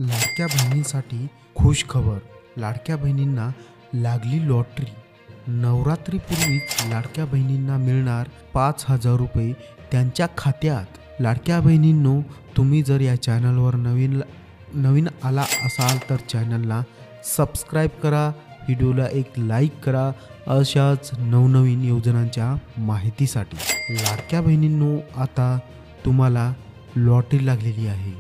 लाडक्या बहिणींसाठी खुश खबर. लाडक्या बहिणींना लागली लॉटरी. नवरात्रीपूर्वीच लाडक्या बहिणींना मिळणार 5,000 रुपये त्यांच्या खात्यात. लाडक्या बहिणींनो, तुम्ही जर या चॅनलवर नवीन आला असाल तर चॅनलला सबस्क्राईब करा, व्हिडिओला एक लाईक करा अशाच नवनवीन योजनांच्या माहितीसाठी. लाडक्या बहिणींनो, आता तुम्हाला लॉटरी लागलेली आहे.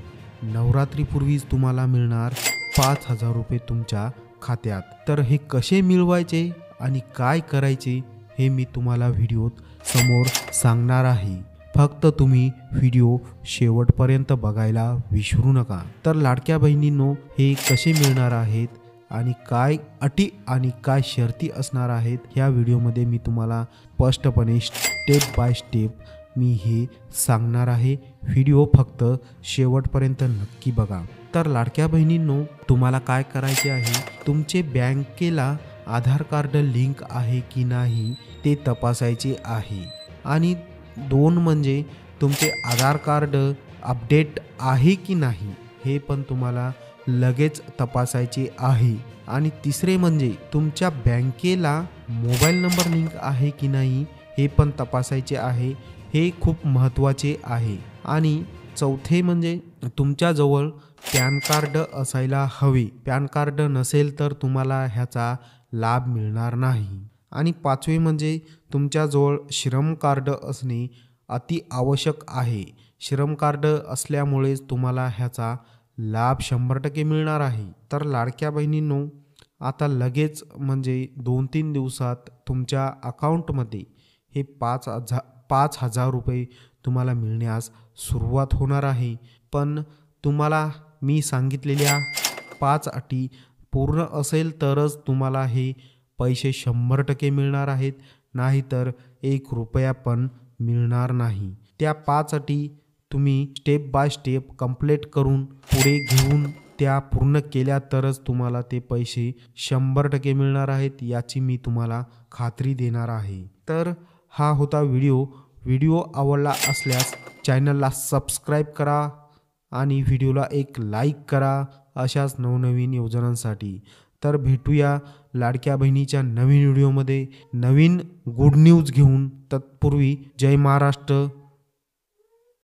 नवरात्रीपूर्वीच तुम्हाला मिळणार 5,000 रुपये तुमच्या खात्यात. तर हे कसे मिळवायचे आणि काय करायचे हे मी तुम्हाला व्हिडिओत समोर सांगणार आहे. फक्त तुम्ही व्हिडिओ शेवटपर्यंत बघायला विसरू नका. तर लाडक्या बहिणींनो, हे कसे मिळणार आहेत आणि काय अटी आणि काय शर्ती असणार आहेत ह्या व्हिडिओमध्ये मी तुम्हाला स्पष्टपणे स्टेप बाय स्टेप मी हे सांगणार आहे. व्हिडिओ फक्त शेवटपर्यंत नक्की बघा. तर लाडक्या बहिणींनो, तुम्हाला काय करायचे आहे, तुमचे बँकेला आधार कार्ड लिंक आहे की नाही ते तपासायचे आहे. आणि 2 म्हणजे तुमचे आधार कार्ड अपडेट आहे की नाही हे पण तुम्हाला लगेच तपासायचे आहे. आणि 3 म्हणजे तुमच्या बँकेला मोबाईल नंबर लिंक आहे की नाही हे पण तपासायचे आहे. हे खूप महत्त्वाचे आहे. आणि 4 म्हणजे तुमच्याजवळ पॅन कार्ड असायला हवे. पॅन कार्ड नसेल तर तुम्हाला ह्याचा लाभ मिळणार नाही. आणि 5 म्हणजे तुमच्याजवळ श्रम कार्ड असणे अति आवश्यक आहे. श्रम कार्ड असल्यामुळेच तुम्हाला ह्याचा लाभ 100% मिळणार आहे. तर लाडक्या बहिणींनो, आता लगेच म्हणजे 2-3 दिवसात तुमच्या अकाउंटमध्ये हे 5,000 रुपये तुम्हाला मिळण्यास सुरुवात होणार आहे. पण तुम्हाला मी सांगितलेल्या 5 अटी पूर्ण असेल तरच तुम्हाला हे पैसे 100% मिळणार आहेत, नाहीतर 1 रुपया पण मिळणार नाही. त्या 5 अटी तुम्ही स्टेप बाय स्टेप कंप्लीट करून पुढे घेऊन त्या पूर्ण केल्या तरच तुम्हाला ते पैसे 100% मिळणार आहेत, याची मी तुम्हाला खात्री देणार आहे. तर हा होता व्हिडिओ. व्हिडिओ आवडला असल्यास चॅनलला सबस्क्राईब करा आणि व्हिडिओला एक लाईक करा अशाच नवनवीन योजनांसाठी. तर भेटूया लाडक्या बहिणीच्या नवीन व्हिडिओमध्ये नवीन गुड न्यूज घेऊन. तत्पूर्वी जय महाराष्ट्र,